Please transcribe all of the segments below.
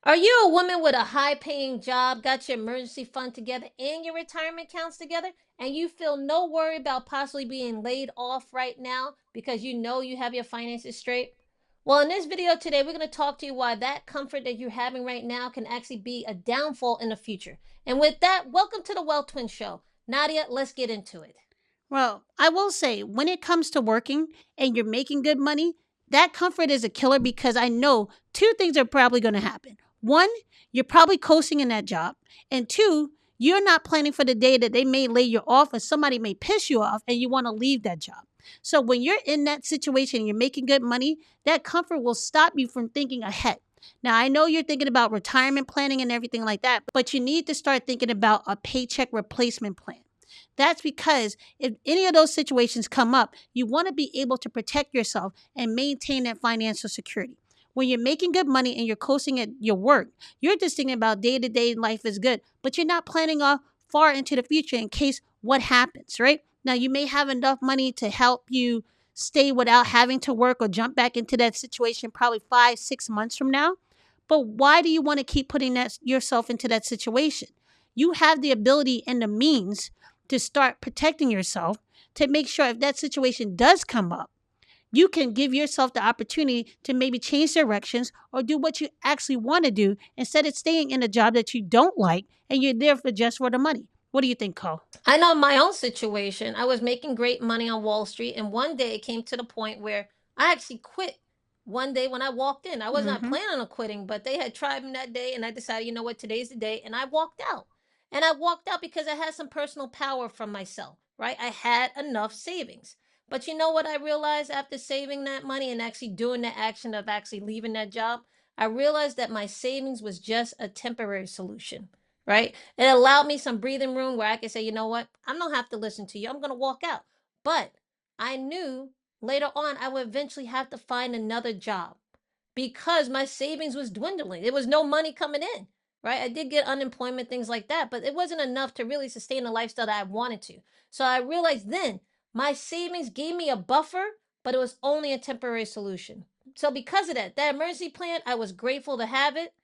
Are you a woman with a high paying job, got your emergency fund together and your retirement accounts together, and you feel no worry about possibly being laid off right now because you know you have your finances straight? Well, in this video today, we're going to talk to you why that comfort that you're having right now can actually be a downfall in the future. And with that, welcome to the Wealth Twin Show. Nadia, let's get into it. Well, I will say, when it comes to working and you're making good money, that comfort is a killer because I know two things are probably going to happen. One, you're probably coasting in that job. And two, you're not planning for the day that they may lay you off or somebody may piss you off and you want to leave that job. So when you're in that situation and you're making good money, that comfort will stop you from thinking ahead. Now, I know you're thinking about retirement planning and everything like that, but you need to start thinking about a paycheck replacement plan. That's because if any of those situations come up, you want to be able to protect yourself and maintain that financial security. When you're making good money and you're coasting at your work, you're just thinking about day to day life is good, but you're not planning off far into the future in case what happens, right? Now, you may have enough money to help you stay without having to work or jump back into that situation probably 5, 6 months from now. But why do you want to keep putting that yourself into that situation? You have the ability and the means to start protecting yourself to make sure if that situation does come up, you can give yourself the opportunity to maybe change directions or do what you actually want to do instead of staying in a job that you don't like and you're there for just for the money. What do you think, Cole? I know my own situation. I was making great money on Wall Street, and one day it came to the point where I actually quit. One day when I walked in, I was not Mm-hmm. planning on quitting, but they had tried me that day, and I decided, you know what, today's the day, and I walked out. And I walked out because I had some personal power from myself, right? I had enough savings. But you know what I realized after saving that money and actually doing the action of actually leaving that job? I realized that my savings was just a temporary solution, right? It allowed me some breathing room where I could say, you know what, I don't have to listen to you. I'm going to walk out. But I knew later on I would eventually have to find another job because my savings was dwindling. There was no money coming in, right? I did get unemployment, things like that, but it wasn't enough to really sustain the lifestyle that I wanted to. So I realized then my savings gave me a buffer, but it was only a temporary solution. So because of that, that emergency plan, I was grateful to have it,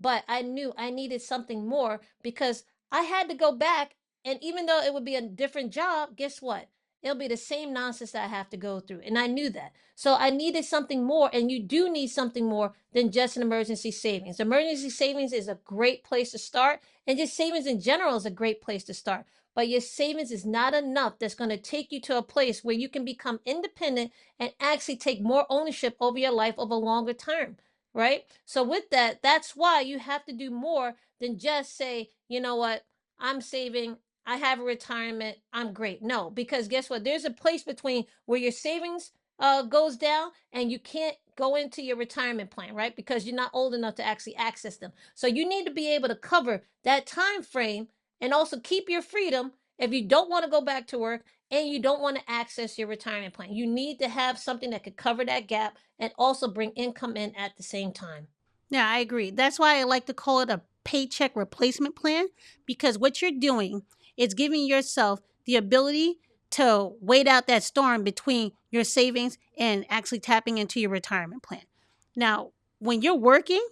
but I knew I needed something more because I had to go back. And even though it would be a different job, guess what? It'll be the same nonsense that I have to go through. And I knew that. So I needed something more. And you do need something more than just an emergency savings. Emergency savings is a great place to start. And just savings in general is a great place to start. But your savings is not enough that's going to take you to a place where you can become independent and actually take more ownership over your life over longer term, right? So with that, that's why you have to do more than just say, you know what, I'm saving, I have a retirement, I'm great. No, because guess what? There's a place between where your savings goes down and you can't go into your retirement plan, right? Because you're not old enough to actually access them. So you need to be able to cover that time frame and also keep your freedom if you don't want to go back to work and you don't want to access your retirement plan. You need to have something that could cover that gap and also bring income in at the same time. Yeah, I agree. That's why I like to call it a paycheck replacement plan because what you're doing is giving yourself the ability to wait out that storm between your savings and actually tapping into your retirement plan. Now, when you're working,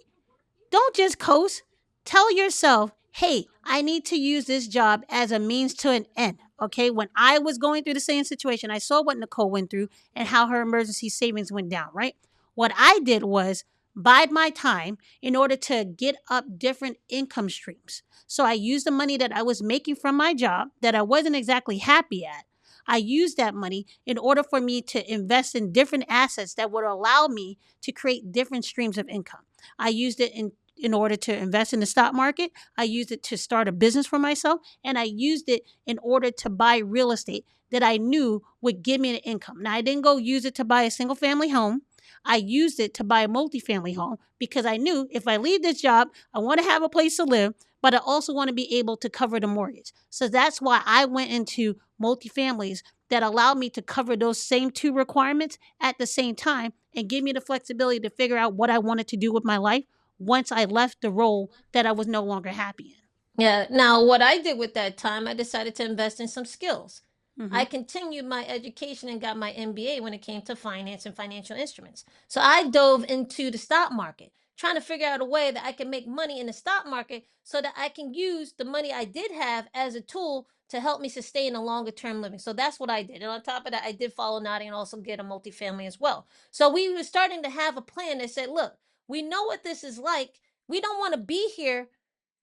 don't just coast. Tell yourself, hey, I need to use this job as a means to an end. Okay. When I was going through the same situation, I saw what Nicole went through and how her emergency savings went down, right? What I did was bide my time in order to get up different income streams. So I used the money that I was making from my job that I wasn't exactly happy at. I used that money in order for me to invest in different assets that would allow me to create different streams of income. I used it in order to invest in the stock market. I used it to start a business for myself. And I used it in order to buy real estate that I knew would give me an income. Now, I didn't go use it to buy a single family home. I used it to buy a multifamily home because I knew if I leave this job, I want to have a place to live, but I also want to be able to cover the mortgage. So that's why I went into multifamilies that allowed me to cover those same two requirements at the same time and give me the flexibility to figure out what I wanted to do with my life once I left the role that I was no longer happy Yeah. Now, what I did with that time, I decided to invest in some skills. in. I continued my education and got my MBA when it came to finance and financial instruments. So I dove into the stock market trying to figure out a way that I can make money in the stock market so that I can use the money I did have as a tool to help me sustain a longer term living. So that's what I did. And on top of that, I did follow Nadi and also get a multifamily as well. So we were starting to have a plan that said, look, we know what this is like. We don't want to be here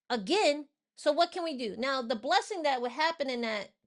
again. So what can we do? Now, the blessing that would happen in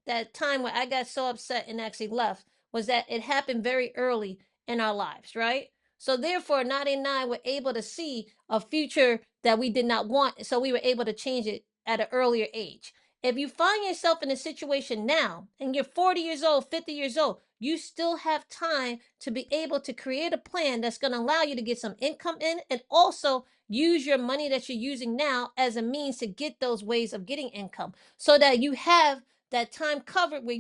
that time where I got so upset and actually left was that it happened very early in our lives, right? So therefore, 99 were able to see a future that we did not want. So we were able to change it at an earlier age. If you find yourself in a situation now and you're 40 years old, 50 years old, you still have time to be able to create a plan that's going to allow you to get some income in and also use your money that you're using now as a means to get those ways of getting income so that you have that time covered where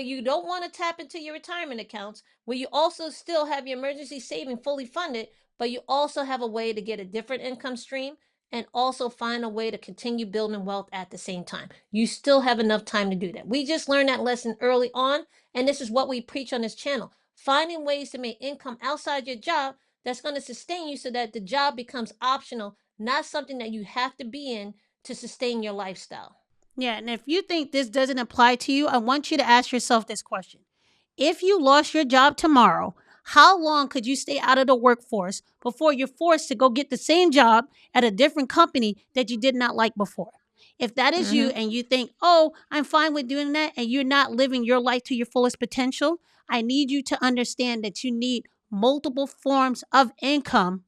you don't want to tap into your retirement accounts, where you also still have your emergency saving fully funded, but you also have a way to get a different income stream and also find a way to continue building wealth at the same time. You still have enough time to do that. We just learned that lesson early on, and this is what we preach on this channel. Finding ways to make income outside your job that's going to sustain you so that the job becomes optional, not something that you have to be in to sustain your lifestyle. Yeah, and if you think this doesn't apply to you, I want you to ask yourself this question. If you lost your job tomorrow, how long could you stay out of the workforce before you're forced to go get the same job at a different company that you did not like before? If that is you Mm-hmm. and you think, oh, I'm fine with doing that, and you're not living your life to your fullest potential, I need you to understand that you need multiple forms of income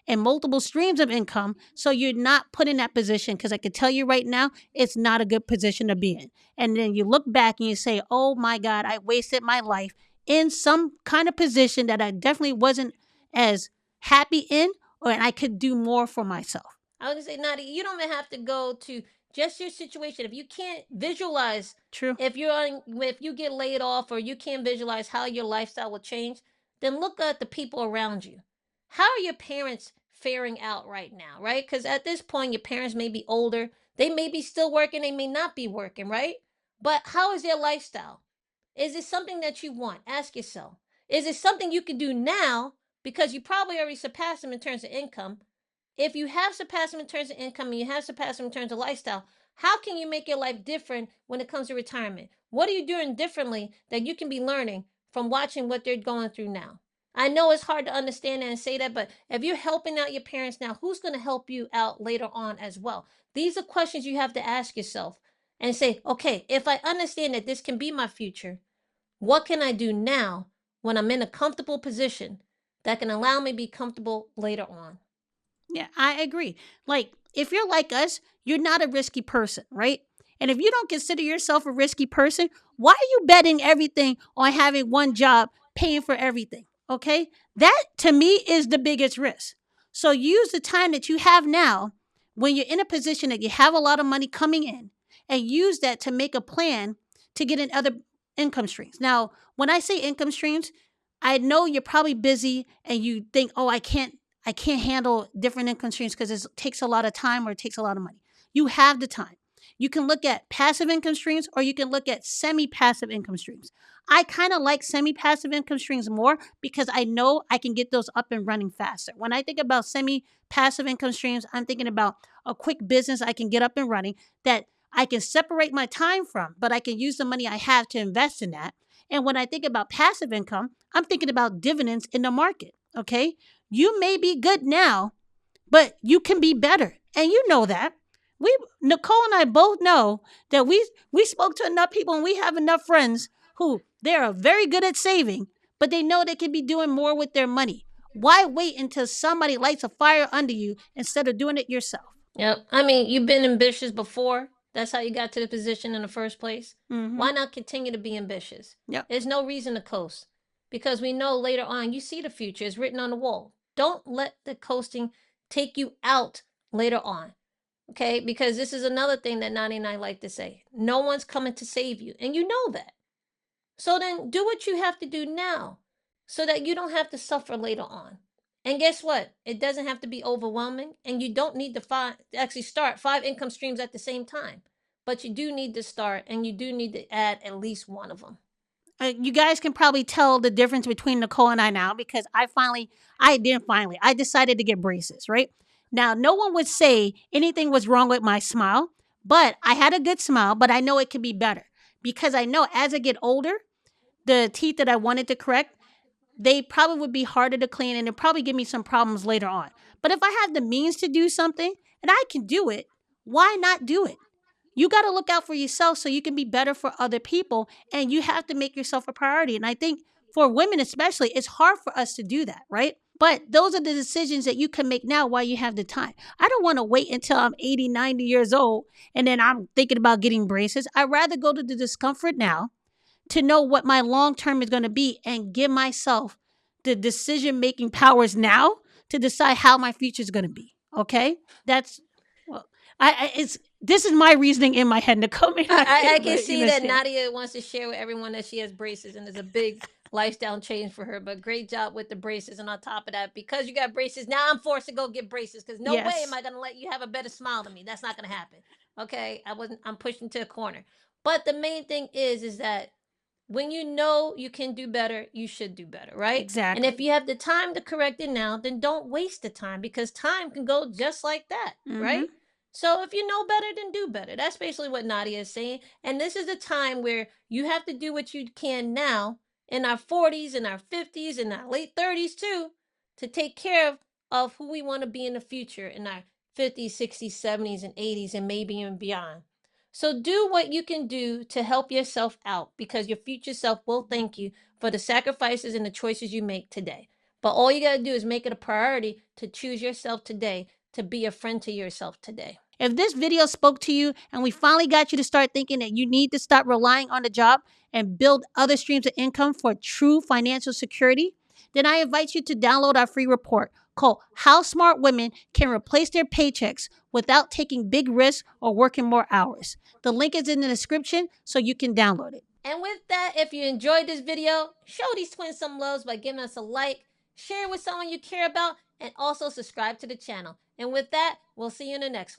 and multiple streams of income so you're not put in that position, because I can tell you right now it's not a good position to be in. And then you look back and you say, oh my God, I wasted my life in some kind of position that I definitely wasn't as happy in, or and I could do more for myself. I was gonna say, Nadi, you don't even have to go to just your situation. If you can't visualize, True. if you get laid off or you can't visualize how your lifestyle will change, then look at the people around you. How are your parents faring out right now, right? Because at this point, your parents may be older. They may be still working. They may not be working, right? But how is their lifestyle? Is it something that you want? Ask yourself. Is it something you can do now because you probably already surpassed them in terms of income? If you have surpassed them in terms of income and you have surpassed them in terms of lifestyle, how can you make your life different when it comes to retirement? What are you doing differently that you can be learning from watching what they're going through now? I know it's hard to understand that and say that, but if you're helping out your parents now, who's going to help you out later on as well? These are questions you have to ask yourself and say, okay, if I understand that this can be my future, what can I do now when I'm in a comfortable position that can allow me to be comfortable later on? Yeah, I agree. Like, if you're like us, you're not a risky person, right? And if you don't consider yourself a risky person, why are you betting everything on having one job paying for everything? Okay? That to me is the biggest risk. So use the time that you have now when you're in a position that you have a lot of money coming in and use that to make a plan to get in other income streams. Now, when I say income streams, I know you're probably busy and you think, oh, I can't handle different income streams because it takes a lot of time or it takes a lot of money. You have the time. You can look at passive income streams or you can look at semi passive income streams. I kind of like semi passive income streams more because I know I can get those up and running faster. When I think about semi passive income streams, I'm thinking about a quick business I can get up and running that I can separate my time from, but I can use the money I have to invest in that. And when I think about passive income, I'm thinking about dividends in the market. Okay. You may be good now, but you can be better. And you know that. We Nicole and I both know that we spoke to enough people and we have enough friends who they are very good at saving, but they know they can be doing more with their money. Why wait until somebody lights a fire under you instead of doing it yourself? Yep. I mean, you've been ambitious before. That's how you got to the position in the first place. Mm-hmm. Why not continue to be ambitious? Yep. There's no reason to coast because we know later on you see the future is written on the wall. Don't let the coasting take you out later on. Okay? Because this is another thing that 99 like to say. No one's coming to save you. And you know that. So then do what you have to do now so that you don't have to suffer later on. And guess what? It doesn't have to be overwhelming, and you don't need to actually start five income streams at the same time. But you do need to start, and you do need to add at least one of them. You guys can probably tell the difference between Nicole and I now because I decided to get braces, right? Now, no one would say anything was wrong with my smile, but I had a good smile, but I know it could be better because I know as I get older, the teeth that I wanted to correct, they probably would be harder to clean and it'd probably give me some problems later on. But if I have the means to do something and I can do it, why not do it? You got to look out for yourself so you can be better for other people, and you have to make yourself a priority. And I think for women especially, it's hard for us to do that, right? But those are the decisions that you can make now while you have the time. I don't want to wait until I'm 80, 90 years old and then I'm thinking about getting braces. I'd rather go to the discomfort now to know what my long term is going to be and give myself the decision making powers now to decide how my future is going to be. Okay, that's well, it's this is my reasoning in my head. Nicole may not get I it, can but you see that understand. Nadia wants to share with everyone that she has braces and it's a big lifestyle change for her. But great job with the braces. And on top of that, because you got braces, now I'm forced to go get braces because no way am Yes, I going to let you have a better smile than me. That's not going to happen. Okay. I'm pushed into a corner. But the main thing is that when you know you can do better, you should do better, right? And if exactly. you have the time to correct it now, then don't waste the time because time can go just like that, Mm-hmm. right? So if you know better, then do better. That's basically what Nadia is saying. And this is a time where you have to do what you can now in our 40s, in our 50s, in our late 30s too, to take care of who we want to be in the future in our 50s, 60s, 70s, and 80s, and maybe even beyond. So do what you can do to help yourself out because your future self will thank you for the sacrifices and the choices you make today. But all you got to do is make it a priority to choose yourself today, to be a friend to yourself today. If this video spoke to you and we finally got you to start thinking that you need to stop relying on the job and build other streams of income for true financial security, then I invite you to download our free report called How Smart Women Can Replace Their Paychecks Without Taking Big Risks or Working More Hours. The link is in the description so you can download it. And with that, if you enjoyed this video, show these twins some loves by giving us a like, share it with someone you care about, and also subscribe to the channel. And with that, we'll see you in the next one.